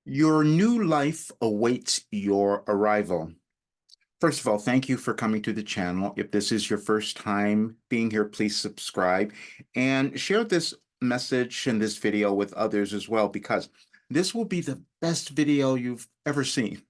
Your new life awaits your arrival. First of all, thank you for coming to the channel. If this is your first time being here, please subscribe and share this message and this video with others as well, because this will be the best video you've ever seen.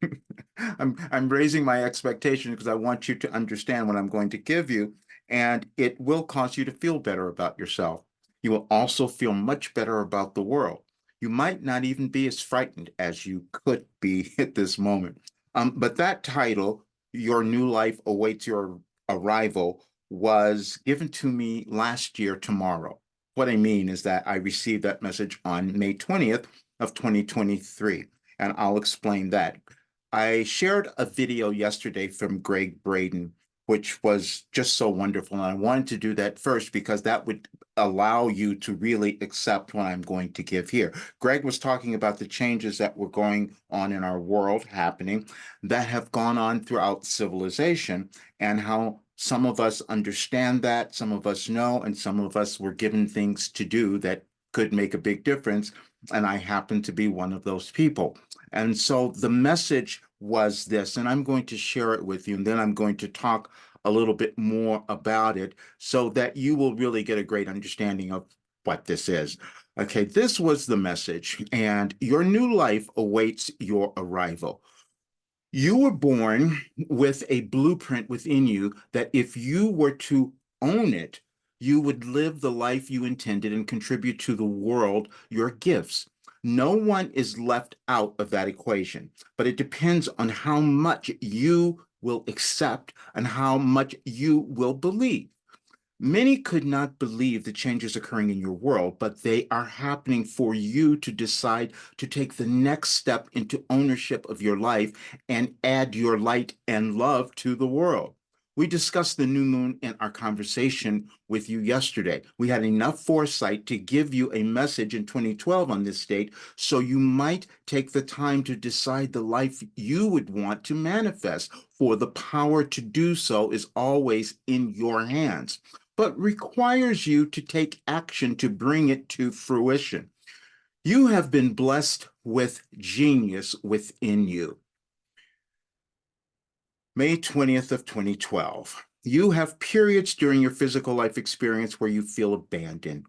I'm raising my expectations because I want you to understand what I'm going to give you, and it will cause you to feel better about yourself. You will also feel much better about the world. You might not even be as frightened as you could be at this moment. But that title, Your New Life Awaits Your Arrival, was given to me last year tomorrow. What I mean is that I received that message on May 20th of 2023, and I'll explain that. I shared a video yesterday from Greg Braden, which was just so wonderful. And I wanted to do that first because that would allow you to really accept what I'm going to give here. Greg was talking about the changes that were going on in our world happening that have gone on throughout civilization, and how some of us understand that, some of us know, and some of us were given things to do that could make a big difference. And I happen to be one of those people. And so the message was this, and I'm going to share it with you, and then I'm going to talk a little bit more about it so that you will really get a great understanding of what this is. Okay, this was the message, and your new life awaits your arrival. You were born with a blueprint within you that if you were to own it, you would live the life you intended and contribute to the world your gifts. No one is left out of that equation, but it depends on how much you will accept and how much you will believe. Many could not believe the changes occurring in your world, but they are happening for you to decide to take the next step into ownership of your life and add your light and love to the world. We discussed the new moon in our conversation with you yesterday. We had enough foresight to give you a message in 2012 on this date, so you might take the time to decide the life you would want to manifest, for the power to do so is always in your hands, but requires you to take action to bring it to fruition. You have been blessed with genius within you. May 20th of 2012. You have periods during your physical life experience where you feel abandoned.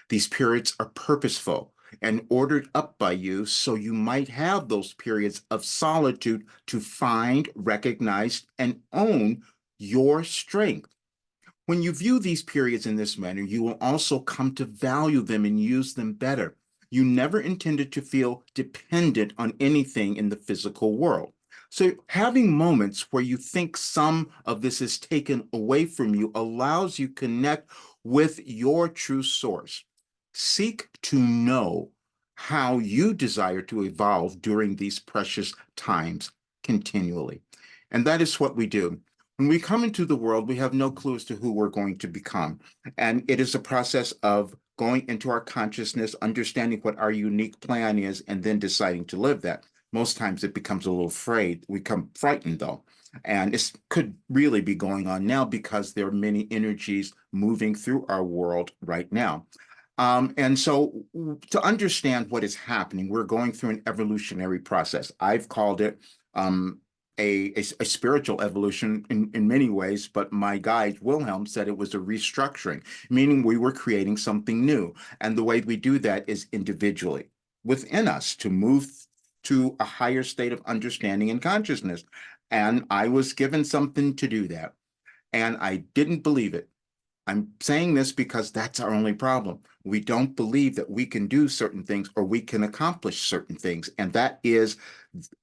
These periods are purposeful and ordered up by you, so you might have those periods of solitude to find, recognize, and own your strength. When you view these periods in this manner, you will also come to value them and use them better. You never intended to feel dependent on anything in the physical world. So having moments where you think some of this is taken away from you allows you to connect with your true source. Seek to know how you desire to evolve during these precious times continually. And that is what we do. When we come into the world, we have no clue as to who we're going to become. And it is a process of going into our consciousness, understanding what our unique plan is, and then deciding to live that. Most times it becomes a little afraid. We become frightened, though. And this could really be going on now because there are many energies moving through our world right now. And so to understand what is happening, we're going through an evolutionary process. I've called it a spiritual evolution in many ways, but my guide, Wilhelm, said it was a restructuring, meaning we were creating something new. And the way we do that is individually within us to move to a higher state of understanding and consciousness. And I was given something to do that. And I didn't believe it. I'm saying this because that's our only problem. We don't believe that we can do certain things or we can accomplish certain things. And that is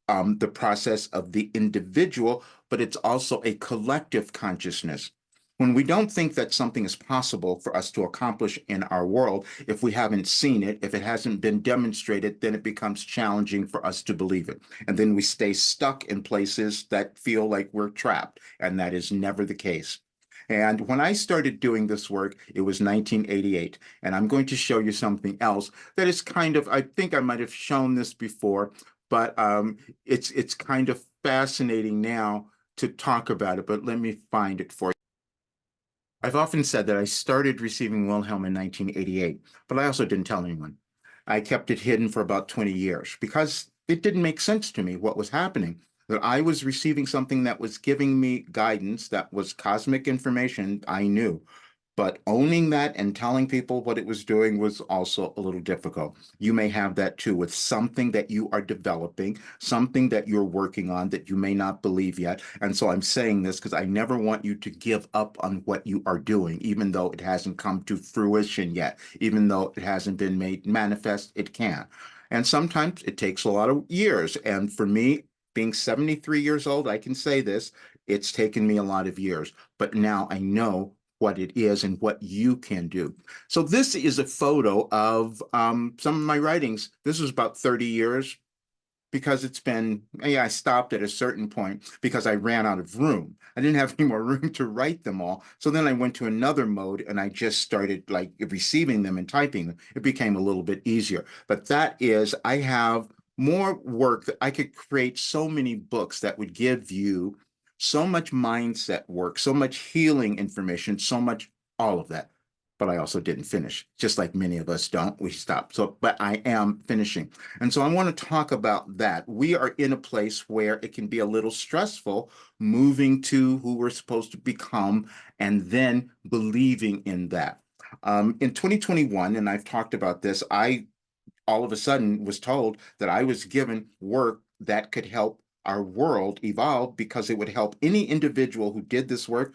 the process of the individual, but it's also a collective consciousness. When we don't think that something is possible for us to accomplish in our world, if we haven't seen it, if it hasn't been demonstrated, then it becomes challenging for us to believe it. And then we stay stuck in places that feel like we're trapped. And that is never the case. And when I started doing this work, it was 1988. And I'm going to show you something else that is kind of, I think I might have shown this before, but it's kind of fascinating now to talk about it. But let me find it for you. I've often said that I started receiving Wilhelm in 1988, but I also didn't tell anyone. I kept it hidden for about 20 years because it didn't make sense to me what was happening. That I was receiving something that was giving me guidance, that was cosmic information I knew. But owning that and telling people what it was doing was also a little difficult. You may have that too with something that you are developing, something that you're working on that you may not believe yet. And so I'm saying this because I never want you to give up on what you are doing, even though it hasn't come to fruition yet, even though it hasn't been made manifest, it can. And sometimes it takes a lot of years. And for me, being 73 years old, I can say this, it's taken me a lot of years. But now I know what it is and what you can do. So this is a photo of some of my writings. This was about 30 years because it's been, yeah, I stopped at a certain point because I ran out of room. I didn't have any more room to write them all. So then I went to another mode and I just started like receiving them and typing them. It became a little bit easier. But that is, I have more work that I could create so many books that would give you so much mindset work, so much healing information, so much all of that. But I also didn't finish, just like many of us don't. We stop. So, but I am finishing. And so I want to talk about that. We are in a place where it can be a little stressful moving to who we're supposed to become and then believing in that. In 2021, and I've talked about this, I all of a sudden was told that I was given work that could help our world evolve because it would help any individual who did this work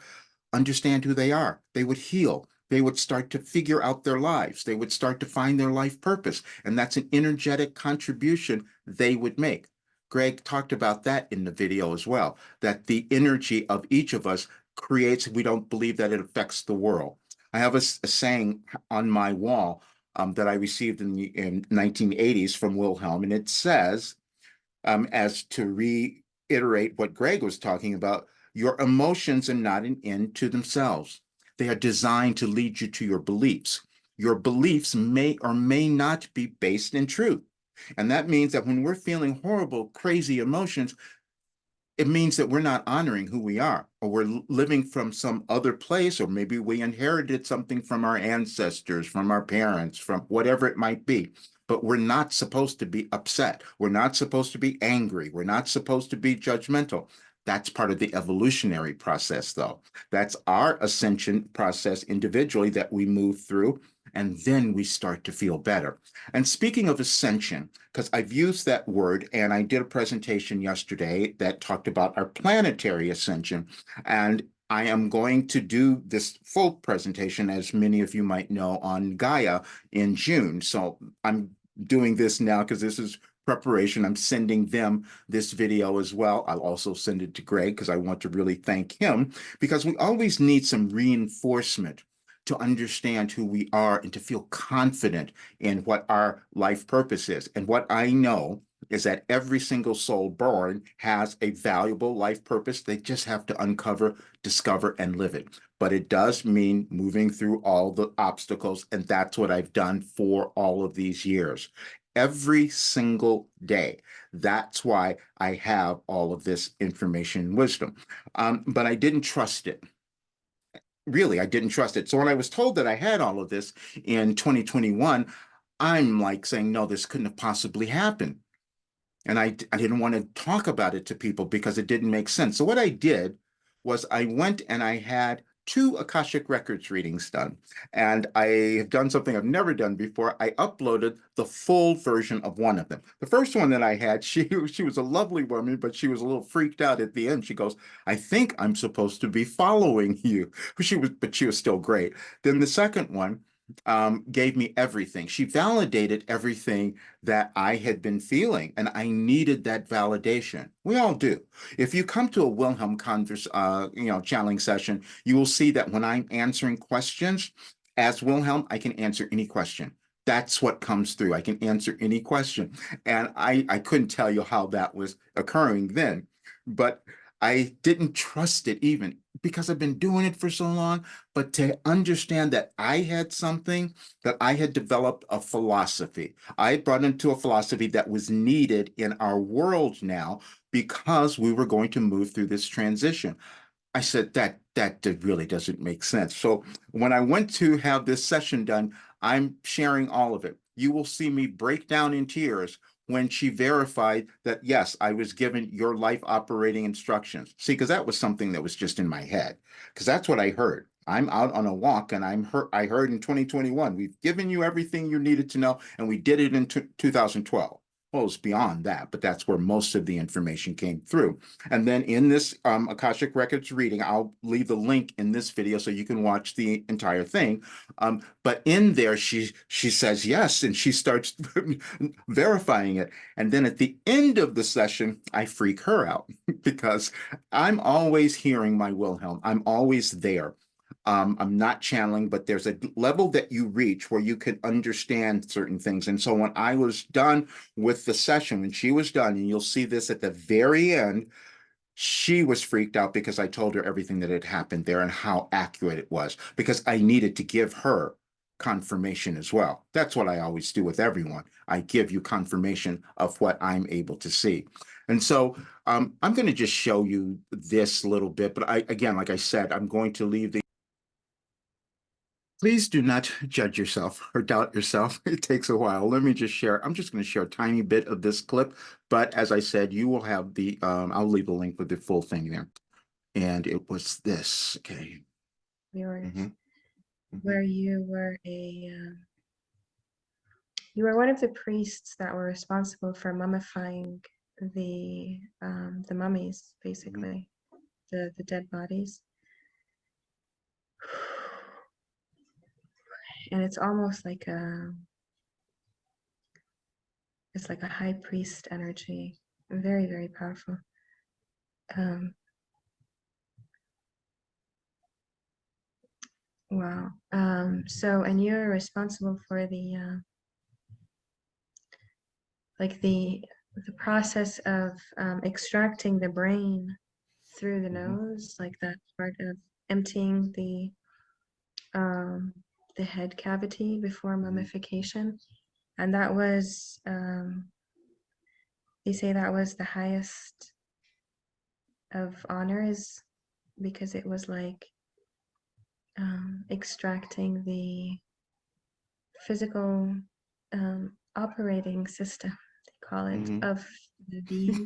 understand who they are. They would heal. They would start to figure out their lives. They would start to find their life purpose. And that's an energetic contribution they would make. Greg talked about that in the video as well, that the energy of each of us creates, we don't believe that it affects the world. I have a saying on my wall that I received in 1980s from Wilhelm, and it says, as to reiterate what Greg was talking about, your emotions are not an end to themselves. They are designed to lead you to your beliefs. Your beliefs may or may not be based in truth. And that means that when we're feeling horrible, crazy emotions, it means that we're not honoring who we are, or we're living from some other place, or maybe we inherited something from our ancestors, from our parents, from whatever it might be. But we're not supposed to be upset. We're not supposed to be angry. We're not supposed to be judgmental. That's part of the evolutionary process, though. That's our ascension process individually that we move through, and then we start to feel better. And speaking of ascension, because I've used that word and I did a presentation yesterday that talked about our planetary ascension. And I am going to do this full presentation, as many of you might know, on Gaia in June. So I'm doing this now because this is preparation. I'm sending them this video as well. I'll also send it to Greg because I want to really thank him, because we always need some reinforcement to understand who we are and to feel confident in what our life purpose is. And what I know is that every single soul born has a valuable life purpose. They just have to uncover, discover, and live it. But it does mean moving through all the obstacles. And that's what I've done for all of these years. Every single day. That's why I have all of this information and wisdom. But I didn't trust it. Really, I didn't trust it. So when I was told that I had all of this in 2021, I'm like saying, no, this couldn't have possibly happened. And I didn't want to talk about it to people because it didn't make sense. So what I did was I went and I had two Akashic Records readings done. And I have done something I've never done before. I uploaded the full version of one of them. The first one that I had, she was a lovely woman, but she was a little freaked out at the end. She goes, I think I'm supposed to be following you. But she was still great. Then the second one gave me everything. She validated everything that I had been feeling, and I needed that validation. We all do. If you come to a Wilhelm channeling session, you will see that when I'm answering questions, as Wilhelm, I can answer any question. That's what comes through. I can answer any question. And I couldn't tell you how that was occurring then, but I didn't trust it even because I've been doing it for so long. But to understand that I had something, that I had developed a philosophy, I had brought into a philosophy that was needed in our world now because we were going to move through this transition. I said that really doesn't make sense. So when I went to have this session done, I'm sharing all of it. You will see me break down in tears when she verified that, yes, I was given your life operating instructions. See, because that was something that was just in my head, because that's what I heard. I'm out on a walk and I heard in 2021, we've given you everything you needed to know, and we did it in 2012. Well, it's beyond that, but that's where most of the information came through. And then in this Akashic Records reading, I'll leave the link in this video so you can watch the entire thing. But in there, she says yes, and she starts verifying it. And then at the end of the session, I freak her out because I'm always hearing my Wilhelm. I'm always there. I'm not channeling, but there's a level that you reach where you can understand certain things. And so when I was done with the session, when she was done, and you'll see this at the very end, she was freaked out because I told her everything that had happened there and how accurate it was, because I needed to give her confirmation as well. That's what I always do with everyone. I give you confirmation of what I'm able to see. And so I'm going to just show you this little bit, but again, like I said, I'm going to leave the Please do not judge yourself or doubt yourself. It takes a while. Let me just share. I'm just going to share a tiny bit of this clip. But as I said, you will have I'll leave a link with the full thing there. And it was this. Okay. Yours, Where you were one of the priests that were responsible for mummifying the mummies, basically, the dead bodies. And it's almost like it's like a high priest energy, very, very powerful. Wow. So, and you're responsible for the the process of extracting the brain through the nose, like that part of emptying the head cavity before mummification. And that was, they say that was the highest of honors, because it was like extracting the physical operating system, they call it, of the being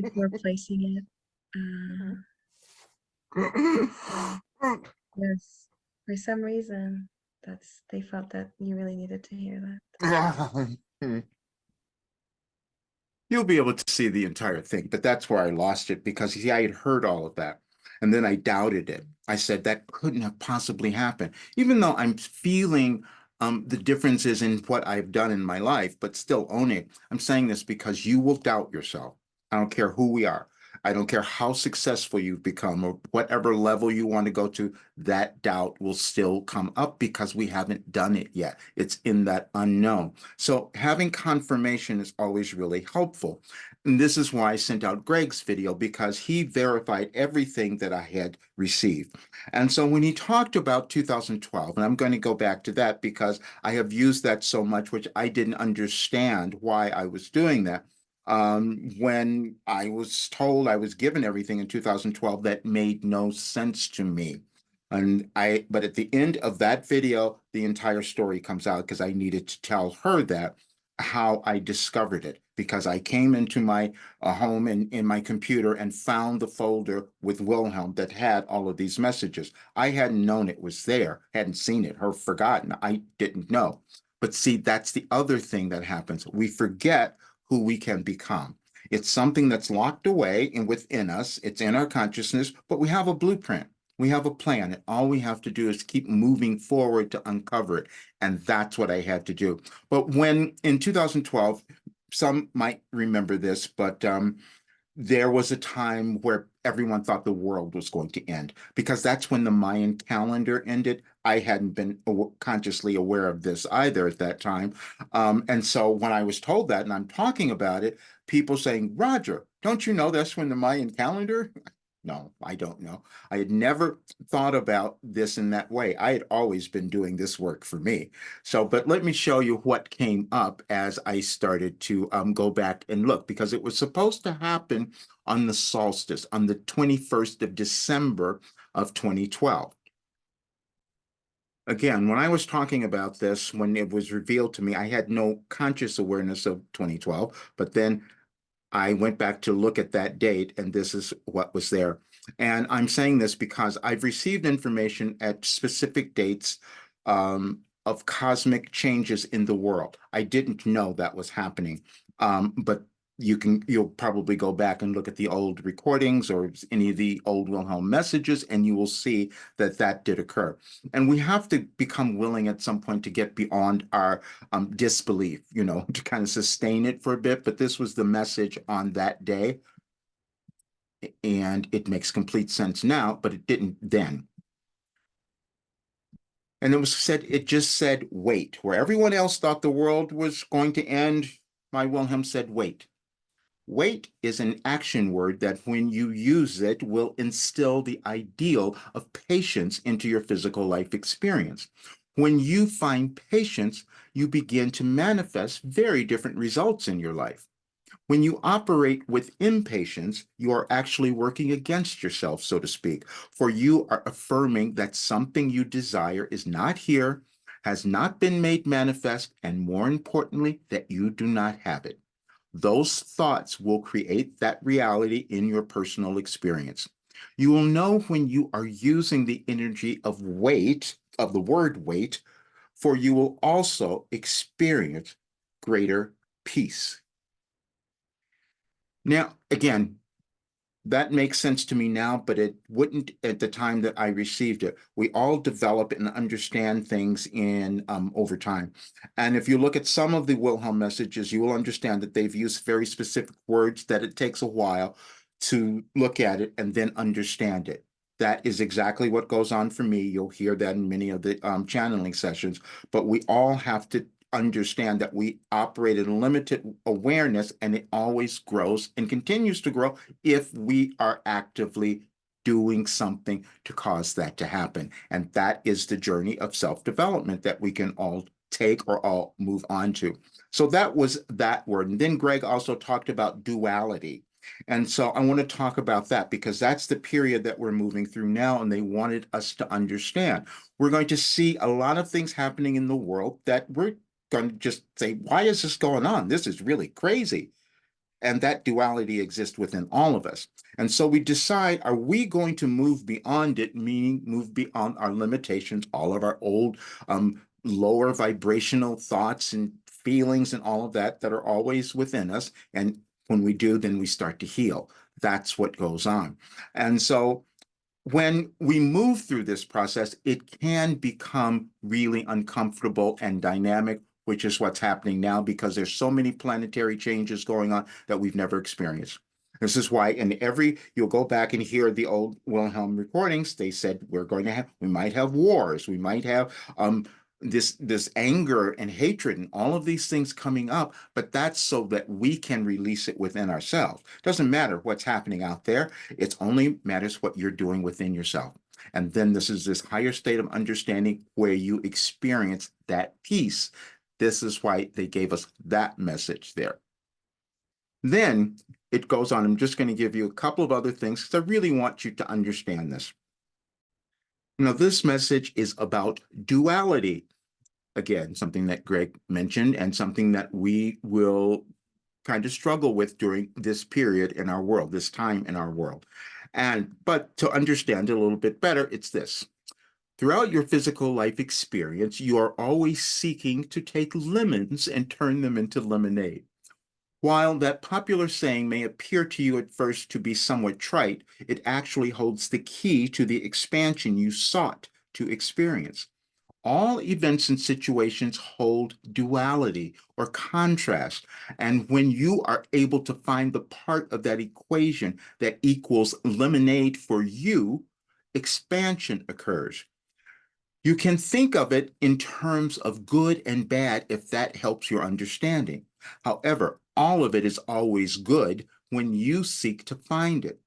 before placing it. Yes, for some reason, they felt that you really needed to hear that. You'll be able to see the entire thing, but that's where I lost it because, see, I had heard all of that. And then I doubted it. I said that couldn't have possibly happened, even though I'm feeling the differences in what I've done in my life, but still own it. I'm saying this because you will doubt yourself. I don't care who we are. I don't care how successful you've become or whatever level you want to go to, that doubt will still come up because we haven't done it yet. It's in that unknown. So having confirmation is always really helpful. And this is why I sent out Greg's video, because he verified everything that I had received. And so when he talked about 2012, and I'm going to go back to that because I have used that so much, which I didn't understand why I was doing that. When I was told I was given everything in 2012, that made no sense to me. But at the end of that video, the entire story comes out because I needed to tell her that how I discovered it, because I came into my home in my computer and found the folder with Wilhelm that had all of these messages. I hadn't known it was there, hadn't seen it, or forgotten. I didn't know. But see, that's the other thing that happens. We forget who we can become. It's something that's locked away and within us. It's in our consciousness, but we have a blueprint. We have a plan, and all we have to do is keep moving forward to uncover it. And that's what I had to do. But when in 2012, some might remember this, but there was a time where everyone thought the world was going to end, because that's when the Mayan calendar ended. I hadn't been consciously aware of this either at that time. And so when I was told that and I'm talking about it, people saying, Roger, don't you know that's when the Mayan calendar? No, I don't know. I had never thought about this in that way. I had always been doing this work for me. So, but let me show you what came up as I started to go back and look, because it was supposed to happen on the solstice, on the 21st of December of 2012. Again, when I was talking about this, when it was revealed to me, I had no conscious awareness of 2012, but then I went back to look at that date, and this is what was there. And I'm saying this because I've received information at specific dates of cosmic changes in the world. I didn't know that was happening, but you'll probably go back and look at the old recordings or any of the old Wilhelm messages, and you will see that that did occur. And we have to become willing at some point to get beyond our disbelief, to kind of sustain it for a bit. But this was the message on that day, and it makes complete sense now, but it didn't then. And it just said, wait. Where everyone else thought the world was going to end, my Wilhelm said, wait. Wait is an action word that when you use it will instill the ideal of patience into your physical life experience. When you find patience, you begin to manifest very different results in your life. When you operate with impatience, you are actually working against yourself, so to speak, for you are affirming that something you desire is not here, has not been made manifest, and more importantly, that you do not have it. Those thoughts will create that reality in your personal experience. You will know when you are using the energy of weight, of the word weight, for you will also experience greater peace. Now, again, that makes sense to me now, but it wouldn't at the time that I received it. We all develop and understand things in over time. And if you look at some of the Wilhelm messages, you will understand that they've used very specific words that it takes a while to look at it and then understand it. That is exactly what goes on for me. You'll hear that in many of the channeling sessions, but we all have to understand that we operate in limited awareness, and it always grows and continues to grow if we are actively doing something to cause that to happen. And that is the journey of self-development that we can all take or all move on to. So that was that word. And then Greg also talked about duality. And so I want to talk about that because that's the period that we're moving through now, and they wanted us to understand. We're going to see a lot of things happening in the world that we're going to just say, why is this going on? This is really crazy. And that duality exists within all of us. And so we decide, are we going to move beyond it, meaning move beyond our limitations, all of our old lower vibrational thoughts and feelings and all of that that are always within us. And when we do, then we start to heal. That's what goes on. And so when we move through this process, it can become really uncomfortable and dynamic, which is what's happening now because there's so many planetary changes going on that we've never experienced. This is why you'll go back and hear the old Wilhelm recordings. They said we might have wars, we might have this anger and hatred and all of these things coming up, but that's so that we can release it within ourselves. Doesn't matter what's happening out there. It only matters what you're doing within yourself. And then this is this higher state of understanding where you experience that peace. This is why they gave us that message there. Then it goes on. I'm just going to give you a couple of other things because I really want you to understand this. This message is about duality. Again, something that Greg mentioned and something that we will kind of struggle with during this period in our world, this time in our world. But to understand it a little bit better, it's this. Throughout your physical life experience, you are always seeking to take lemons and turn them into lemonade. While that popular saying may appear to you at first to be somewhat trite, it actually holds the key to the expansion you sought to experience. All events and situations hold duality or contrast. And when you are able to find the part of that equation that equals lemonade for you, expansion occurs. You can think of it in terms of good and bad if that helps your understanding. However, all of it is always good when you seek to find it.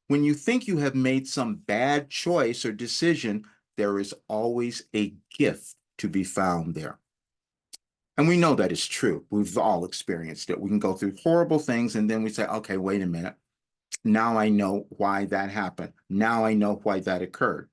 When you think you have made some bad choice or decision, there is always a gift to be found there. And we know that is true. We've all experienced it. We can go through horrible things and then we say, okay, wait a minute. Now I know why that happened. Now I know why that occurred.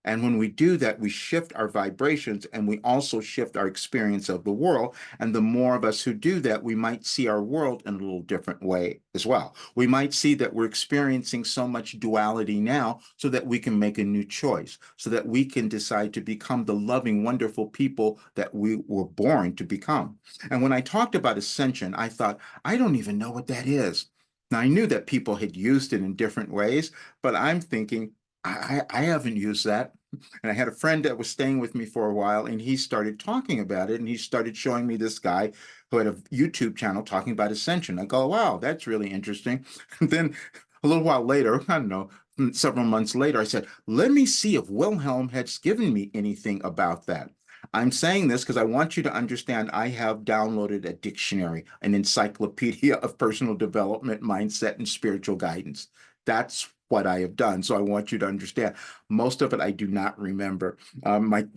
And when we do that, we shift our vibrations and we also shift our experience of the world. And the more of us who do that, we might see our world in a little different way as well. We might see that we're experiencing so much duality now so that we can make a new choice, so that we can decide to become the loving, wonderful people that we were born to become. And when I talked about ascension, I thought, I don't even know what that is. Now, I knew that people had used it in different ways, but I'm thinking, I haven't used that. And I had a friend that was staying with me for a while, and he started talking about it, and he started showing me this guy who had a YouTube channel talking about ascension. I go, wow, that's really interesting. And then a little while later, I don't know, several months later, I said, let me see if Wilhelm has given me anything about that. I'm saying this because I want you to understand I have downloaded a dictionary, an encyclopedia of personal development, mindset, and spiritual guidance. That's what I have done. So I want you to understand most of it I do not remember. My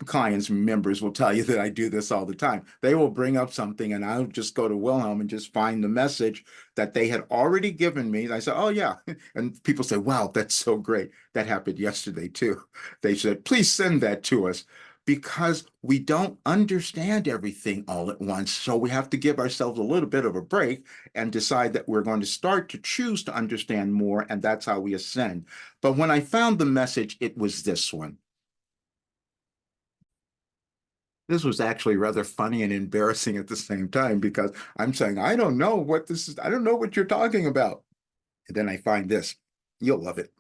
clients, members will tell you that I do this all the time. They will bring up something and I'll just go to Wilhelm and just find the message that they had already given me. And I say, oh, yeah. And people say, wow, that's so great. That happened yesterday, too. They said, please send that to us because we don't understand everything all at once. So we have to give ourselves a little bit of a break and decide that we're going to start to choose to understand more. And that's how we ascend. But when I found the message, it was this one. This was actually rather funny and embarrassing at the same time because I'm saying, I don't know what this is. I don't know what you're talking about. And then I find this. You'll love it.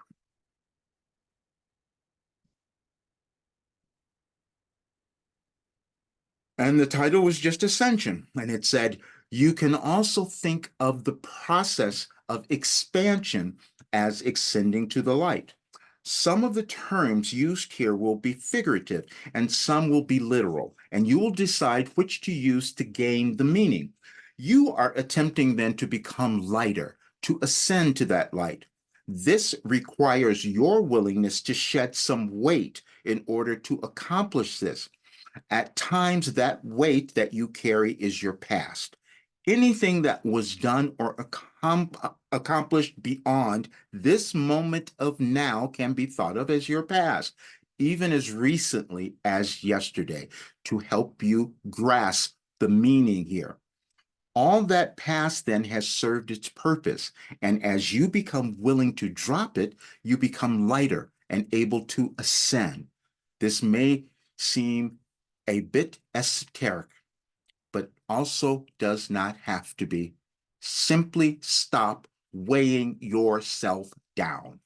And the title was just Ascension. And it said, you can also think of the process of expansion as ascending to the light. Some of the terms used here will be figurative and some will be literal, and you will decide which to use to gain the meaning. You are attempting then to become lighter, to ascend to that light. This requires your willingness to shed some weight in order to accomplish this. At times, that weight that you carry is your past. Anything that was done or accomplished beyond this moment of now can be thought of as your past, even as recently as yesterday, to help you grasp the meaning here. All that past then has served its purpose. And as you become willing to drop it, you become lighter and able to ascend. This may seem a bit esoteric, but also does not have to be. Simply stop weighing yourself down.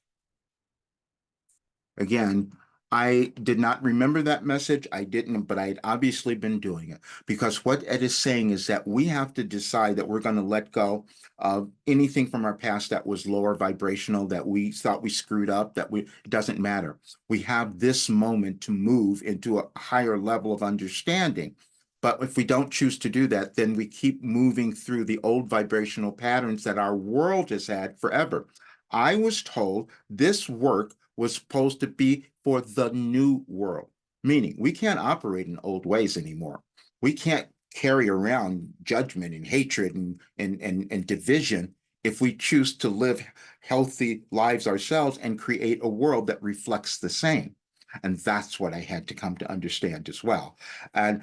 Again, I did not remember that message. I didn't, but I had obviously been doing it because what it is saying is that we have to decide that we're going to let go of anything from our past that was lower vibrational, that we thought we screwed up, it doesn't matter. We have this moment to move into a higher level of understanding. But if we don't choose to do that, then we keep moving through the old vibrational patterns that our world has had forever. I was told this work was supposed to be for the new world, meaning we can't operate in old ways anymore. We can't carry around judgment and hatred and division if we choose to live healthy lives ourselves and create a world that reflects the same. And that's what I had to come to understand as well. And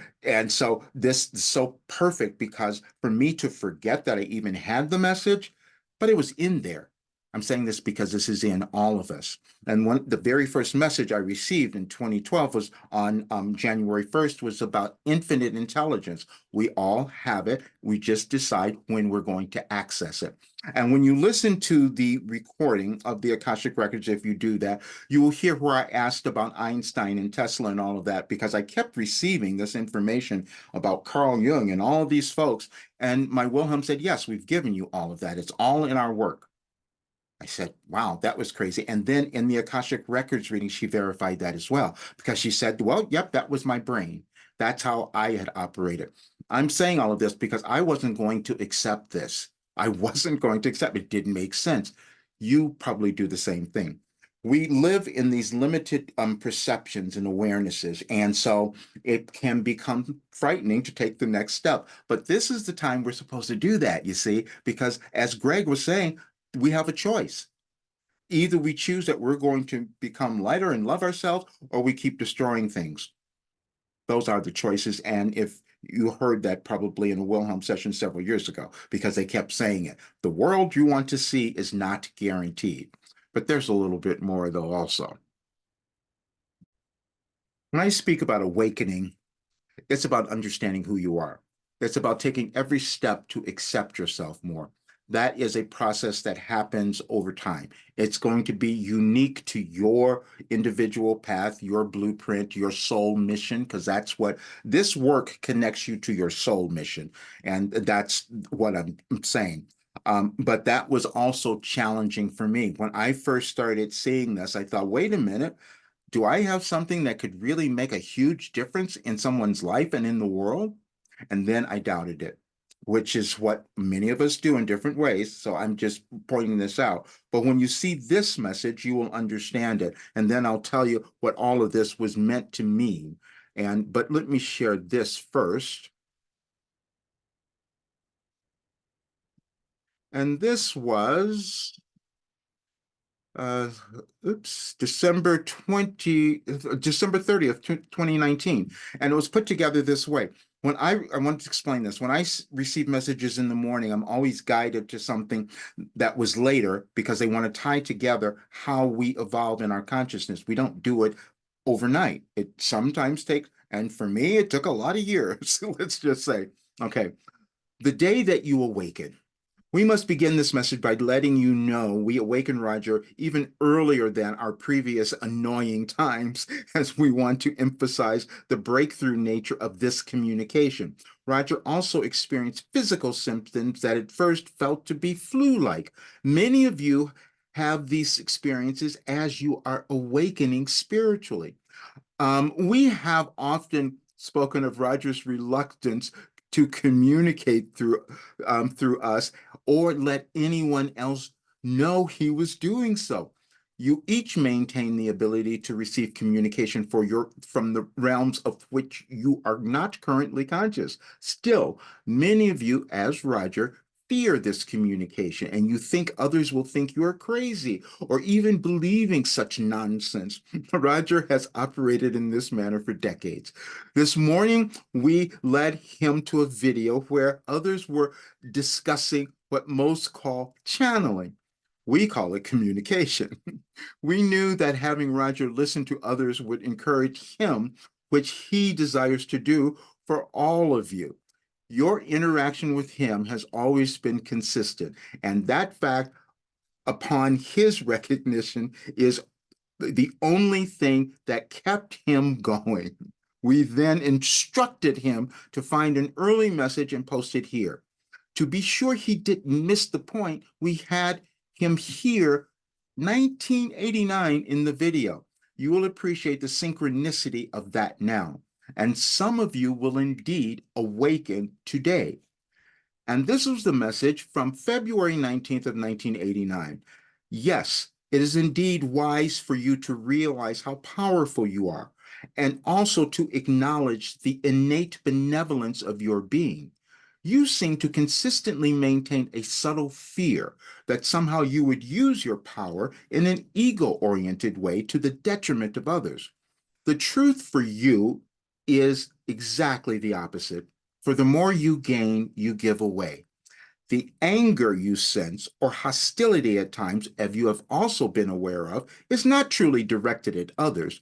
so this is so perfect because for me to forget that I even had the message, but it was in there. I'm saying this because this is in all of us. And the very first message I received in 2012 was on January 1st, was about infinite intelligence. We all have it. We just decide when we're going to access it. And when you listen to the recording of the Akashic Records, if you do that, you will hear where I asked about Einstein and Tesla and all of that, because I kept receiving this information about Carl Jung and all of these folks. And my Wilhelm said, yes, we've given you all of that. It's all in our work. I said, wow, that was crazy. And then in the Akashic Records reading, she verified that as well, because she said, well, yep, that was my brain. That's how I had operated. I'm saying all of this because I wasn't going to accept this. I wasn't going to accept it. It didn't make sense. You probably do the same thing. We live in these limited perceptions and awarenesses. And so it can become frightening to take the next step. But this is the time we're supposed to do that, you see, because as Greg was saying, we have a choice. Either we choose that we're going to become lighter and love ourselves, or we keep destroying things. Those are the choices. And if you heard that probably in a Wilhelm session several years ago, because they kept saying it, the world you want to see is not guaranteed. But there's a little bit more, though, also. When I speak about awakening, it's about understanding who you are. It's about taking every step to accept yourself more. That is a process that happens over time. It's going to be unique to your individual path, your blueprint, your soul mission, because that's what this work connects you to your soul mission. And that's what I'm saying. But that was also challenging for me. When I first started seeing this, I thought, wait a minute, do I have something that could really make a huge difference in someone's life and in the world? And then I doubted it, which is what many of us do in different ways. So I'm just pointing this out. But when you see this message, you will understand it. And then I'll tell you what all of this was meant to mean. But let me share this first. And this was uh oops, December 30th, 2019. And it was put together this way. When I want to explain this. When I receive messages in the morning, I'm always guided to something that was later because they want to tie together how we evolve in our consciousness. We don't do it overnight. It sometimes takes, and for me, it took a lot of years. Let's just say, okay, the day that you awaken, we must begin this message by letting you know we awaken Roger even earlier than our previous annoying times, as we want to emphasize the breakthrough nature of this communication. Roger also experienced physical symptoms that at first felt to be flu-like. Many of you have these experiences as you are awakening spiritually. We have often spoken of Roger's reluctance to communicate through us or let anyone else know he was doing so. You each maintain the ability to receive communication from the realms of which you are not currently conscious. Still, many of you, as Roger, fear this communication and you think others will think you are crazy or even believing such nonsense. Roger has operated in this manner for decades. This morning, we led him to a video where others were discussing what most call channeling. We call it communication. We knew that having Roger listen to others would encourage him, which he desires to do for all of you. Your interaction with him has always been consistent, and that fact, upon his recognition, is the only thing that kept him going. We then instructed him to find an early message and post it here. To be sure he didn't miss the point, we had him here 1989 in the video. You will appreciate the synchronicity of that now. And some of you will indeed awaken today. And this was the message from February 19th of 1989. Yes, it is indeed wise for you to realize how powerful you are, and also to acknowledge the innate benevolence of your being. You seem to consistently maintain a subtle fear that somehow you would use your power in an ego-oriented way to the detriment of others. The truth for you is exactly the opposite. For the more you gain, you give away. The anger you sense or hostility at times, as you have also been aware of, is not truly directed at others,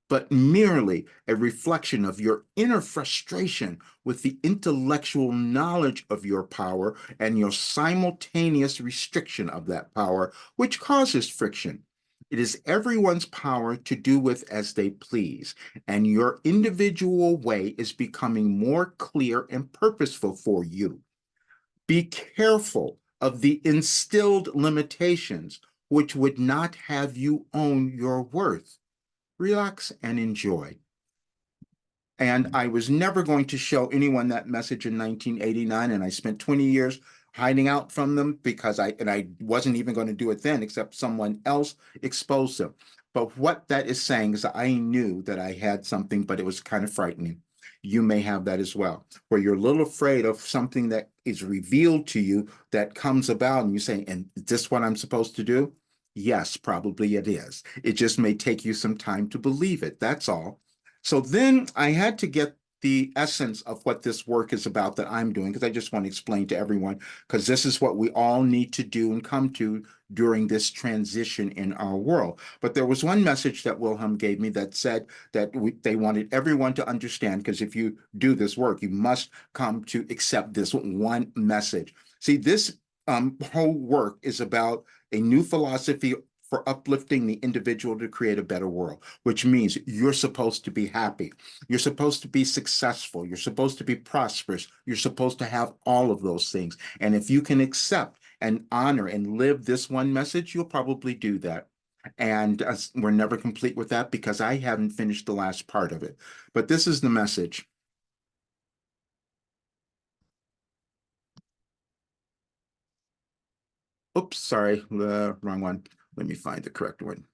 but merely a reflection of your inner frustration with the intellectual knowledge of your power and your simultaneous restriction of that power, which causes friction. It is everyone's power to do with as they please, and your individual way is becoming more clear and purposeful for you. Be careful of the instilled limitations which would not have you own your worth. Relax and enjoy. And I was never going to show anyone that message in 1989, and I spent 20 years hiding out from them because I wasn't even going to do it then, except someone else exposed them. But what that is saying is I knew that I had something, but it was kind of frightening. You may have that as well, where you're a little afraid of something that is revealed to you that comes about, and you say, "And is this what I'm supposed to do?" Yes, probably it is. It just may take you some time to believe it. That's all. So then I had to get the essence of what this work is about that I'm doing, because I just want to explain to everyone, because this is what we all need to do and come to during this transition in our world. But there was one message that Wilhelm gave me that said that they wanted everyone to understand, because if you do this work, you must come to accept this one message. See, this whole work is about a new philosophy for uplifting the individual to create a better world, which means you're supposed to be happy. You're supposed to be successful. You're supposed to be prosperous. You're supposed to have all of those things. And if you can accept and honor and live this one message, you'll probably do that. And we're never complete with that because I haven't finished the last part of it. But this is the message. Oops, sorry, the wrong one. Let me find the correct one.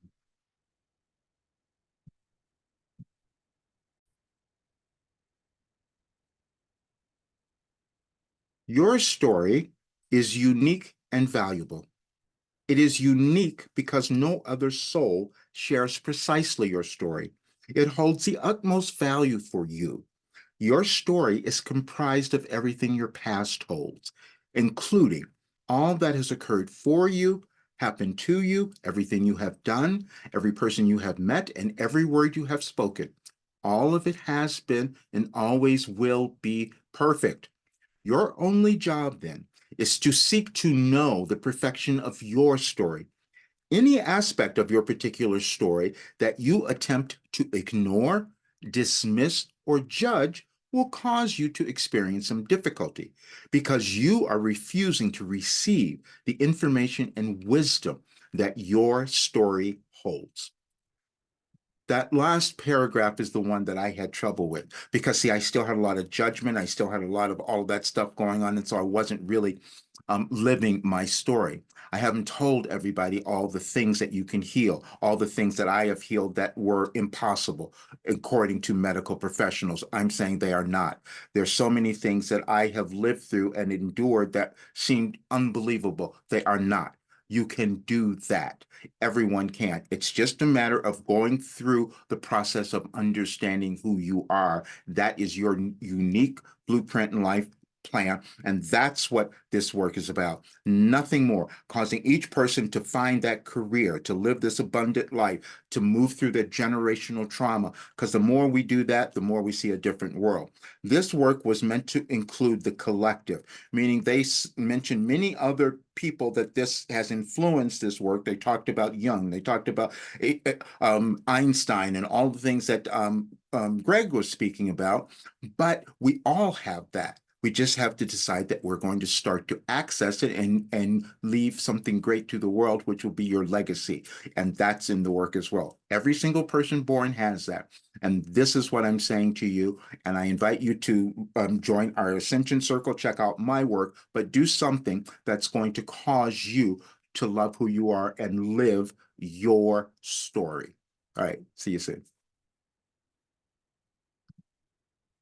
Your story is unique and valuable. It is unique because no other soul shares precisely your story. It holds the utmost value for you. Your story is comprised of everything your past holds, including all that has occurred for you, happened to you, everything you have done, every person you have met, and every word you have spoken. All of it has been and always will be perfect. Your only job then is to seek to know the perfection of your story. Any aspect of your particular story that you attempt to ignore, dismiss, or judge will cause you to experience some difficulty because you are refusing to receive the information and wisdom that your story holds. That last paragraph is the one that I had trouble with because, see, I still had a lot of judgment. I still had a lot of all that stuff going on. And so I wasn't really living my story. I haven't told everybody all the things that you can heal, all the things that I have healed that were impossible, according to medical professionals. I'm saying they are not. There's so many things that I have lived through and endured that seemed unbelievable. They are not. You can do that. Everyone can. It's just a matter of going through the process of understanding who you are. That is your unique blueprint in life plan. And that's what this work is about. Nothing more. Causing each person to find that career, to live this abundant life, to move through the generational trauma. Because the more we do that, the more we see a different world. This work was meant to include the collective, meaning they mentioned many other people that this has influenced this work. They talked about Jung, they talked about Einstein, and all the things that Greg was speaking about. But we all have that. We just have to decide that we're going to start to access it and leave something great to the world, which will be your legacy. And that's in the work as well. Every single person born has that. And this is what I'm saying to you. And I invite you to join our Ascension Circle, check out my work, but do something that's going to cause you to love who you are and live your story. All right. See you soon.